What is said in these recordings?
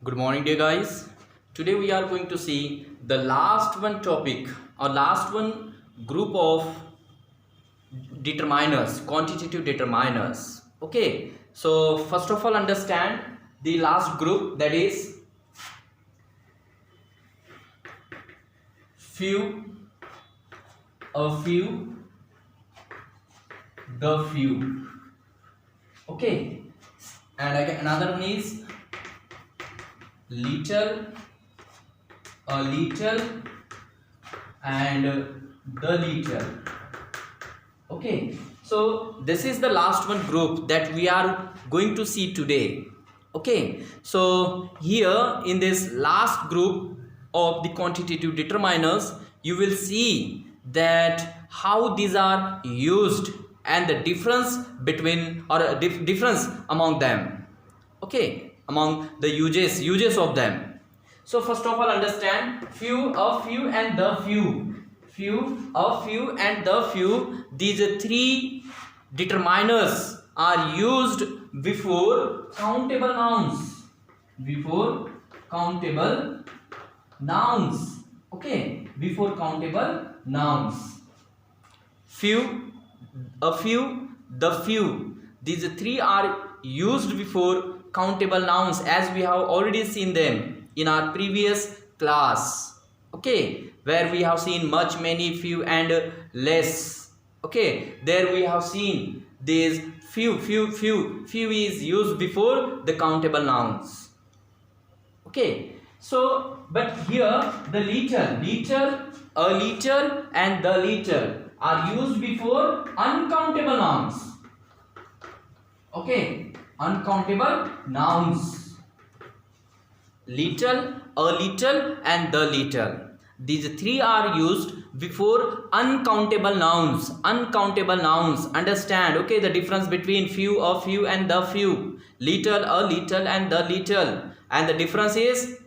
Good morning, dear guys. Today we are going to see the last one topic or last one group of determiners, quantitative determiners. Okay, so first of all, understand the last group, that is few, a few, the few. Okay, and again another one is little, a little, and the little. Okay, so this is the last one group that we are going to see today. Okay, so here in this last group of the quantitative determiners, you will see that how these are used and the difference between or difference among them. Okay, among the uses of them. So first of all, understand few, a few, and the few. Few, a few, and the few. These three determiners are used before countable nouns. Before countable nouns. Okay, before countable nouns. Few, a few, the few. These three are used before countable nouns, as we have already seen them in our previous class. Okay, where we have seen much, many, few, and less. Okay, there we have seen these few is used before the countable nouns. Okay, so but here the little, a little, and the little are used before uncountable nouns. Okay, uncountable nouns. Little, a little, and the little. These three are used before uncountable nouns. Uncountable nouns. Understand? Okay, the difference between few, a few, and the few. Little, a little, and the little. And the difference is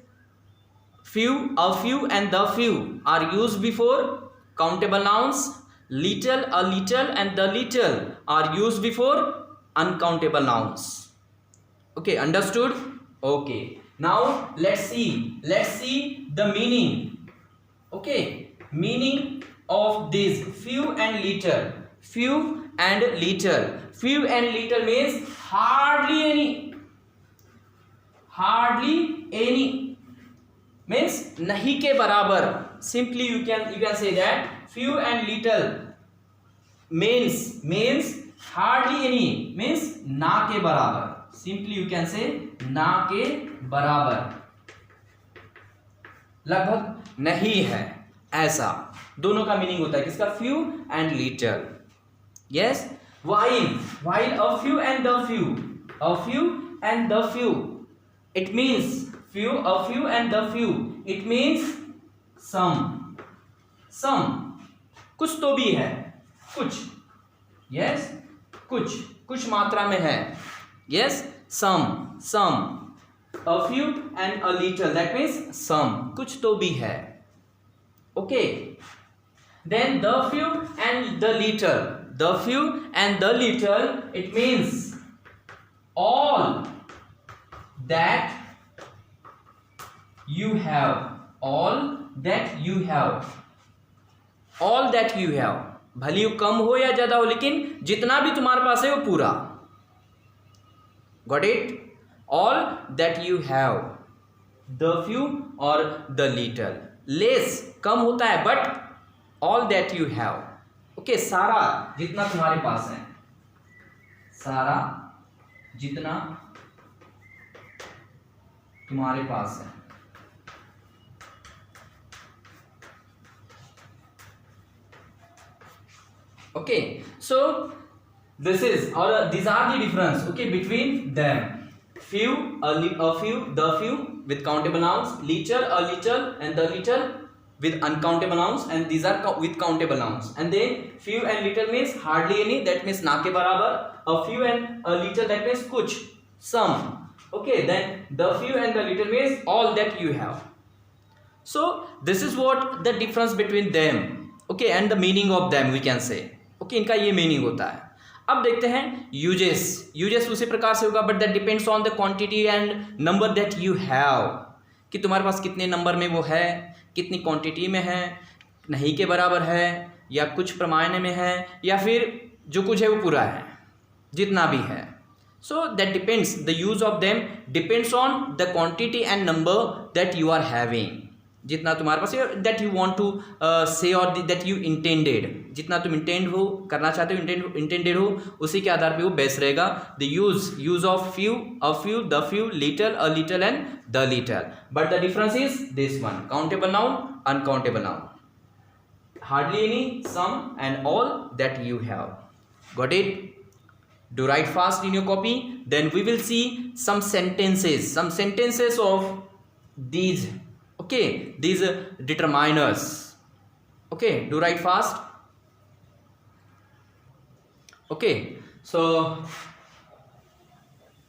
few, a few, and the few are used before countable nouns. Little, a little, and the little are used before uncountable nouns. Okay, understood? Okay, now let's see the meaning. Okay, meaning of these few and little. Few and little. Few and little means hardly any. Hardly any means nahi ke barabar. Simply you can say that few and little means hardly any, means ना के बराबर. Simply you can say ना के बराबर, लगभग नहीं है, ऐसा. दोनों का मीनिंग होता है किसका? few and little. Yes, while a few and the few, a few and the few, it means few, a few, and the few, it means some. कुछ तो भी है, कुछ. Yes, कुछ मात्रा में है. Yes, some, a few and a little, that means some, कुछ तो भी है. Okay, then the few and the little, it means all that you have. भले ही कम हो या ज्यादा हो, लेकिन जितना भी तुम्हारे पास है वो पूरा. Got it? All that you have. The few or the little. Less कम होता है, but all that you have. Okay, सारा जितना तुम्हारे पास है, सारा जितना तुम्हारे पास है. Okay, so these are the difference. Okay, between them. Few, a few, the few with countable nouns. Little, a little, and the little with uncountable nouns, and these are with countable nouns. And then few and little means hardly any, that means ना के बराबर. A few and a little, that means कुछ, some. Okay, then the few and the little means all that you have. So this is what the difference between them. Okay, and the meaning of them we can say. Okay, इनका ये meaning होता है. अब देखते हैं uses. Uses उसी प्रकार से होगा, but that depends on the quantity and number that you have, कि तुम्हारे पास कितने नंबर में वो है, कितनी क्वांटिटी में है, नहीं के बराबर है, या कुछ पैमाने में है, या फिर जो कुछ है वो पूरा है, जितना भी है। So that depends, the use of them depends on the quantity and number that you are having, जितना तुम्हारे पास that you want to say और दैट यू इंटेंडेड, जितना तुम इंटेंड हो, करना चाहते हो, इंटेंडेड हो, उसी के आधार पे वो बेस रहेगा। The use of few, a few, the few, little, a little and the little, but the difference is this one, countable noun, uncountable noun, hardly any, some and all that you have. Got it? Do write fast in your copy. Then we will see some sentences of these, okay, these determiners. Okay, do write fast. Okay, so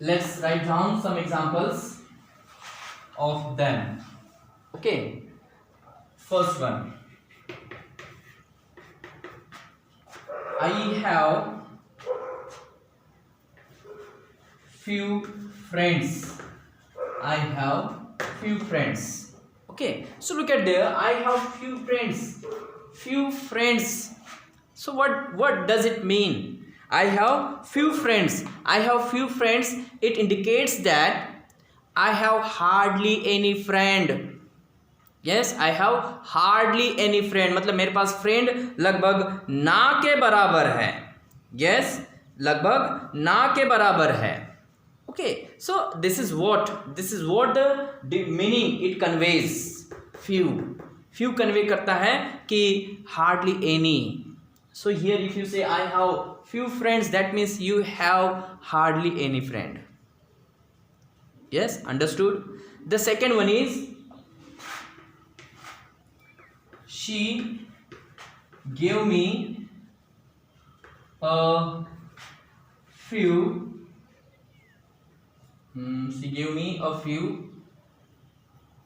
let's write down some examples of them. Okay, first one, I have few friends. I have few friends. Okay, so look at there. I have few friends. Few friends. So what does it mean? I have few friends. I have few friends. It indicates that I have hardly any friend. Yes, I have hardly any friend. मतलब मेरे पास friend लगभग ना के बराबर है. Yes, लगभग ना के बराबर है. Okay, so this is what the meaning it conveys. Few convey करता है कि hardly any. So here if you say I have few friends, that means you have hardly any friend. Yes, understood? The second one is, she gave me a few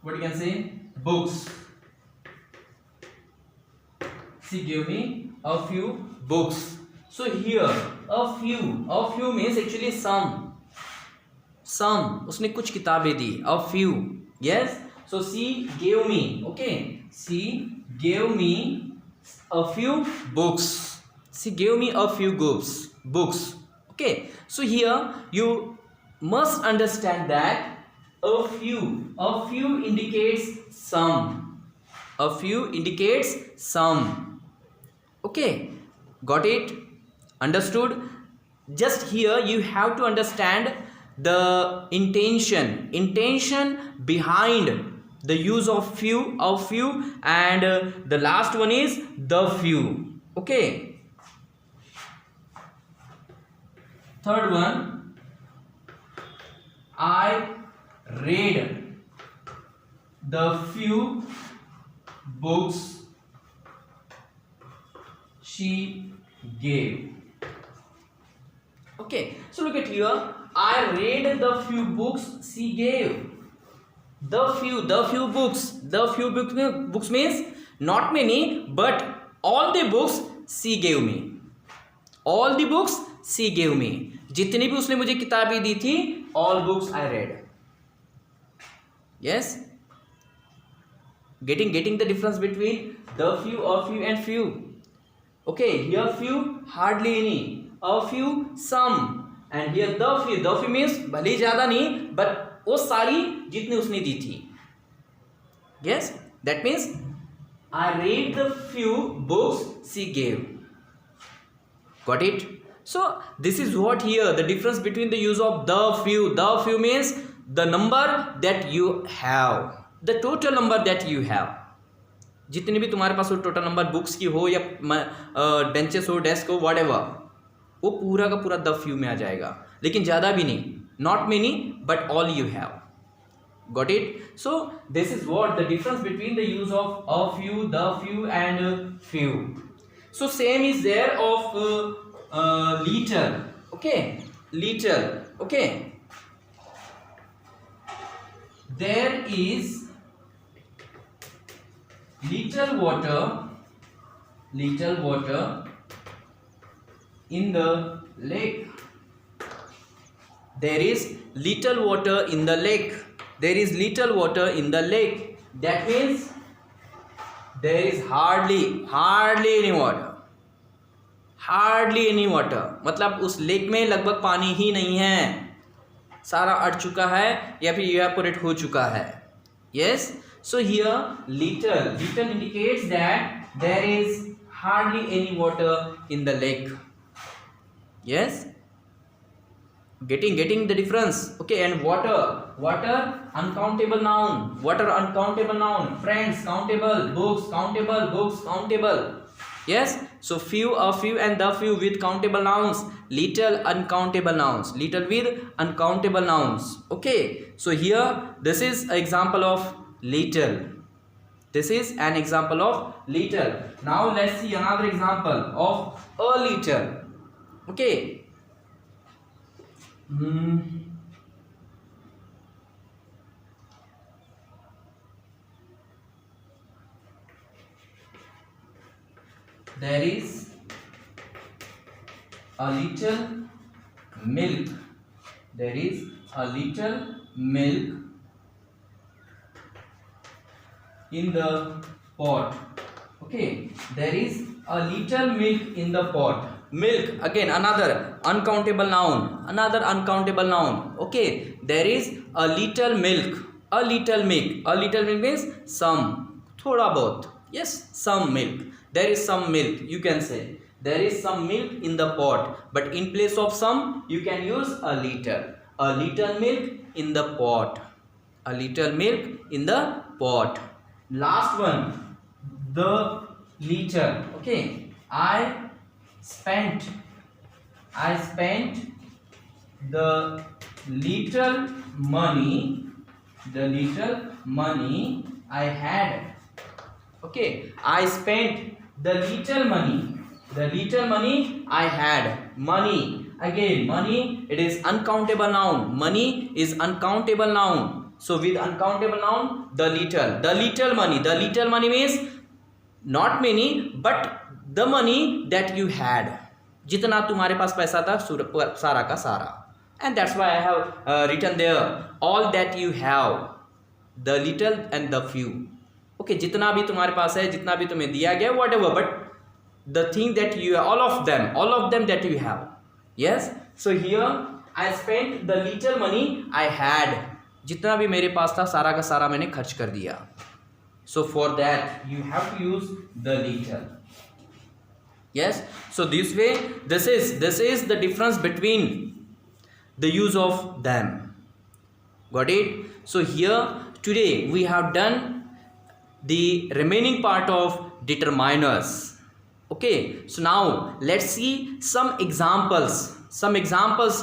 what you can say, books. She gave me a few books. So here a few means actually some, उसने कुछ किताबें दी. A few. Yes, so she gave me, okay, she gave me a few books. She gave me a few books. Okay, so here you must understand that a few indicates some. A few indicates some. Okay, got it? Understood? Just here you have to understand the intention behind the use of few, and the last one is the few. Okay, third one, I read the few books she gave. Okay, so look at here, I read the few books she gave. The few books means not many, but all the books she gave me. All the books she gave me. जितनी भी उसने मुझे किताबें दी थी, all books I read. Yes, getting the difference between the few, a few and few. Okay, here few, hardly any. A few, some. And here the few means भले ज़्यादा नहीं, but वो सारी जितनी उसने दी थी. Yes, that means I read the few books she gave. Got it? So this is what here the difference between the use of the few. The few means the number that you have, the total number that you have. जितने भी तुम्हारे पास हो total number books की हो या benches हो, desk हो, whatever, वो पूरा का पूरा द फ्यू में आ जाएगा. लेकिन ज़्यादा भी नहीं, not many but all you have. Got it? So this is what the difference between the use of a few, the few and few. So same is there of little. Okay, little. Okay, there is little water in the lake. There is little water in the lake. There is little water in the lake. That means there is hardly any water. Hardly any water. मतलब उस lake में लगभग पानी ही नहीं है, सारा अट चुका है या फिर इवेपोरेट हो चुका है. Yes. So here little indicates that there is hardly any water in the lake. Yes. Getting the difference. Okay. And water uncountable noun. Water uncountable noun. Friends countable. Books countable. Yes. So a few and the few with countable nouns. Little uncountable nouns. Little with uncountable nouns. Okay. So here this is an example of little. This is an example of little. Now let's see another example of a little. Okay. There is a little milk. There is a little milk in the pot. Okay. There is a little milk in the pot. Milk, again another uncountable noun. Okay. There is a little milk. A little milk means some, thoda bahut. Yes, some milk. There is some milk, you can say. There is some milk in the pot, but in place of some you can use a little. A little milk in the pot. A little milk in the pot. Last one, the liter. Okay. I spent the little money I had. Okay. I spent the little money I had. Money, again money, it is uncountable noun. Money is uncountable noun. So with uncountable noun, the little money means not many but the money that you had. जितना तुम्हारे पास पैसा था सारा का सारा. And that's why I have written there all that you have, the little and the few. Okay, जितना भी तुम्हारे पास है, जितना भी तुम्हें दिया गया, whatever, but the thing that you have, all of them that you have. Yes. So here I spent the little money I had. जितना भी मेरे पास था सारा का सारा मैंने खर्च कर दिया. So for that you have to use the little. Yes. So this way, this is the difference between the use of them. Got it? So here today we have done the remaining part of determiners. Okay. So now let's see some examples,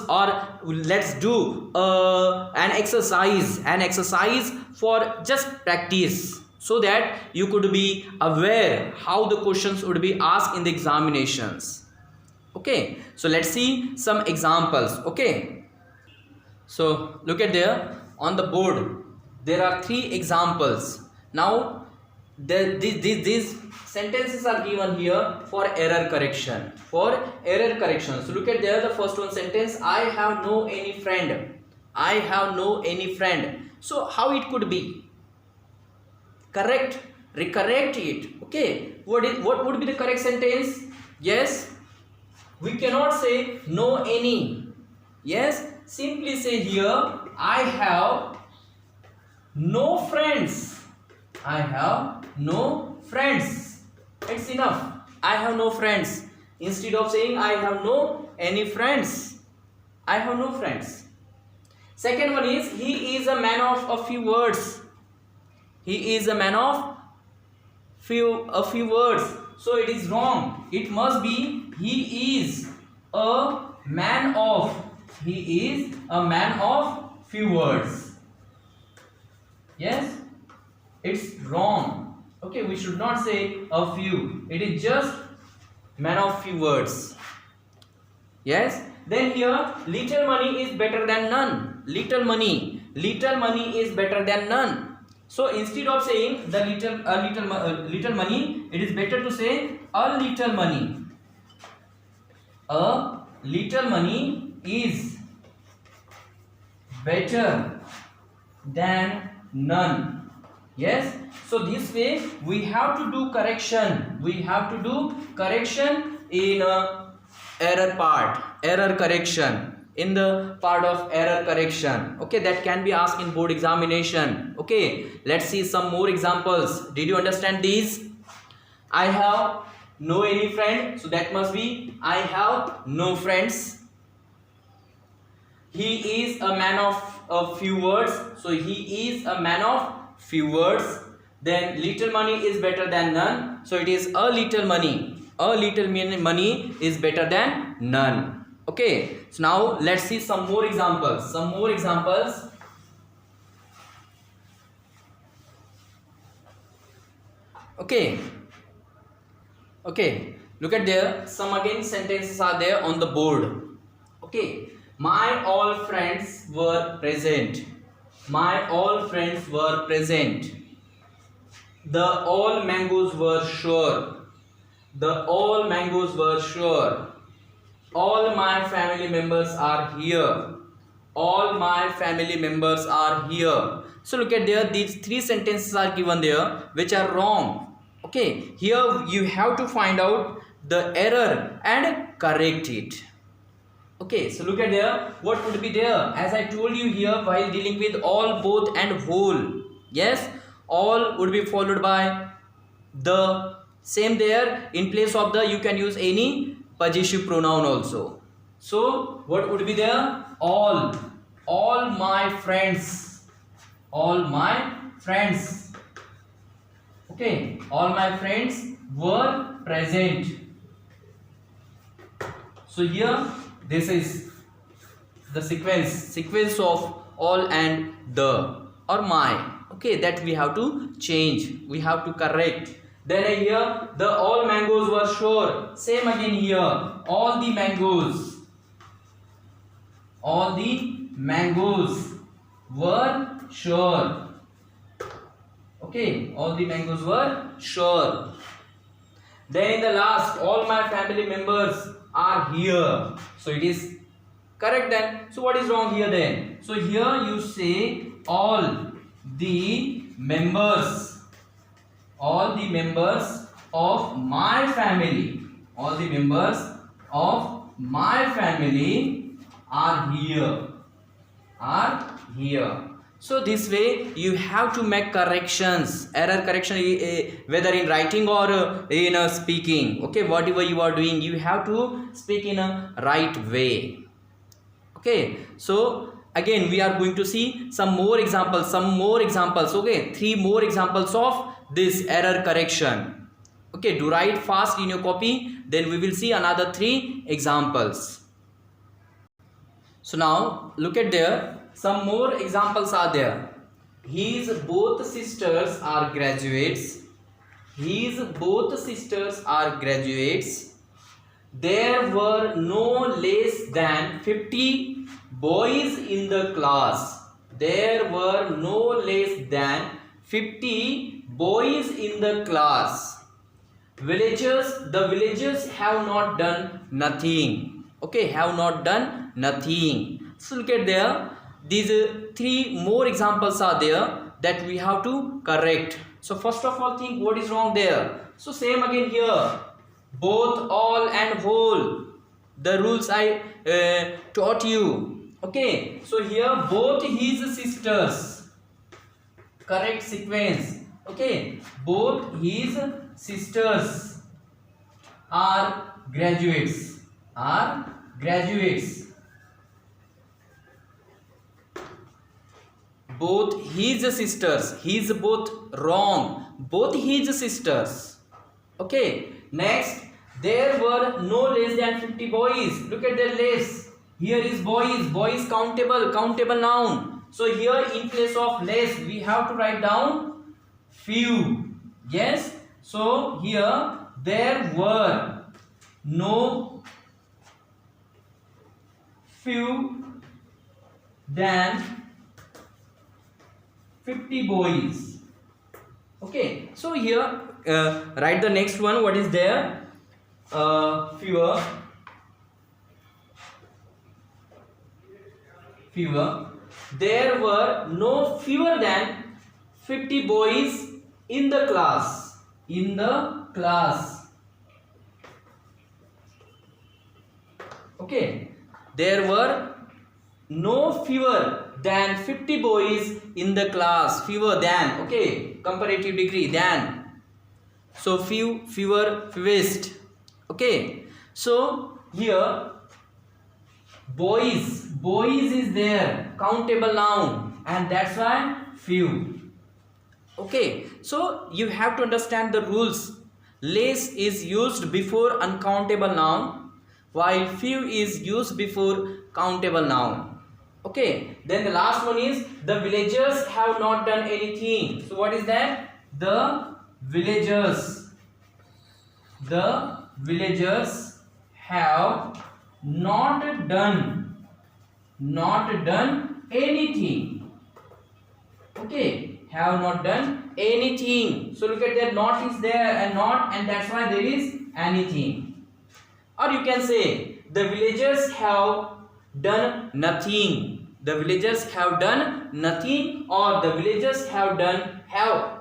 or let's do an exercise for just practice, so that you could be aware how the questions would be asked in the examinations. Okay. So let's see some examples. Okay. So look at there on the board. There are 3 examples. Now these sentences are given here for error correction. So look at there, the first one sentence, I have no any friend. So how it could be? Recorrect it. Okay. What would be the correct sentence? Yes. We cannot say no any. Yes. Simply say here, I have no friends. It's enough. I have no friends. Instead of saying I have no any friends, I have no friends. Second one is, he is a man of a few words. A few words. So it is wrong. It must be he is a man of few words. Yes. It's wrong. Okay, we should not say a few. It is just man of few words. Yes. Then here, little money is better than none. Little money is better than none. So instead of saying the little money, it is better to say a little money. A little money is better than none. Yes, so this way we have to do correction. We have to do correction in error part, error correction, in the part of error correction. Okay, that can be asked in board examination. Okay, let's see some more examples. Did you understand these? I have no any friend, so that must be I have no friends. He is a man of a few words, so he is a man of few words. Then little money is better than none, so it is a little money. A little money is better than none. Okay, so now let's see some more examples. Some more examples. Okay, okay, look at there. Some again sentences are there on the board. Okay, my all friends were present. My all friends were present. The all mangoes were sure. The all mangoes were sure. All my family members are here. All my family members are here. So look at there, these three sentences are given there which are wrong. Okay, here you have to find out the error and correct it. Okay, so look at there, what would be there? As I told you here, while dealing with all, both and whole, yes, all would be followed by the same there. In place of the, you can use any possessive pronoun also. So what would be there? All my friends, all my friends. Okay, all my friends were present. So here this is the sequence of all and the or my. Okay, that we have to change, we have to correct. Then here the all mangoes were sure. Same again here, all the mangoes. All the mangoes were sure. Okay, all the mangoes were sure. Then in the last, all my family members are here. So it is correct then. So what is wrong here then? So here you say all the members of my family, all the members of my family are here, So this way you have to make corrections, error correction, whether in writing or in speaking. Okay, whatever you are doing, you have to speak in a right way. Okay, so again we are going to see some more examples. Okay, 3 more examples of this error correction. Okay, do write fast in your copy, then we will see another 3 examples. So now look at there, some more examples are there. His both sisters are graduates. His both sisters are graduates. There were no less than 50 boys in the class. There were no less than 50 boys in the class. The villagers have not done nothing. Okay, have not done nothing. So look at there, these 3 more examples are there that we have to correct. So first of all, think what is wrong there. So same again here, both, all and whole, the rules I taught you. Okay, so here both his sisters, correct sequence. Okay, both his sisters are graduates, both his sisters, his both wrong, both his sisters. Okay, next, there were no less than 50 boys. Look at the less, here is boys countable noun. So here in place of less we have to write down few. Yes, so here there were no few than 50 boys. Okay, so here write the next one. What is there? Fewer fewer. There were no fewer than 50 boys in the class. In the class. Okay. There were no fewer than 50 boys in the class. Fewer than. Okay. Comparative degree. Than. So few, fewer, fewest. Okay. So here boys is there, countable noun, and that's why few. Okay, so you have to understand the rules. Less is used before uncountable noun, while few is used before countable noun. Okay, then the last one is the villagers have not done anything. So what is that? The villagers have not done anything. Okay, have not done anything. So look at that, not is there and not, and that's why there is anything. Or you can say the villagers have done nothing. The villagers have done nothing, or the villagers have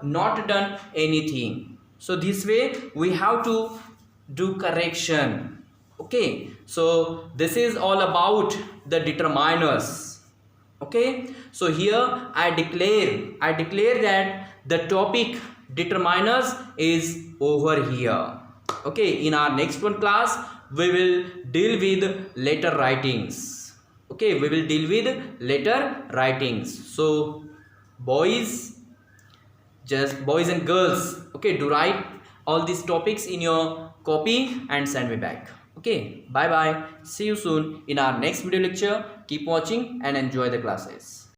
not done anything. So this way we have to do correction. Okay, so this is all about the determiners. Okay, so here I declare that the topic determiners is over here. Okay, in our next one class we will deal with letter writings. Okay, we will deal with letter writings. So boys and girls, okay, do write all these topics in your copy and send me back. Okay, bye bye, see you soon in our next video lecture. Keep watching and enjoy the classes.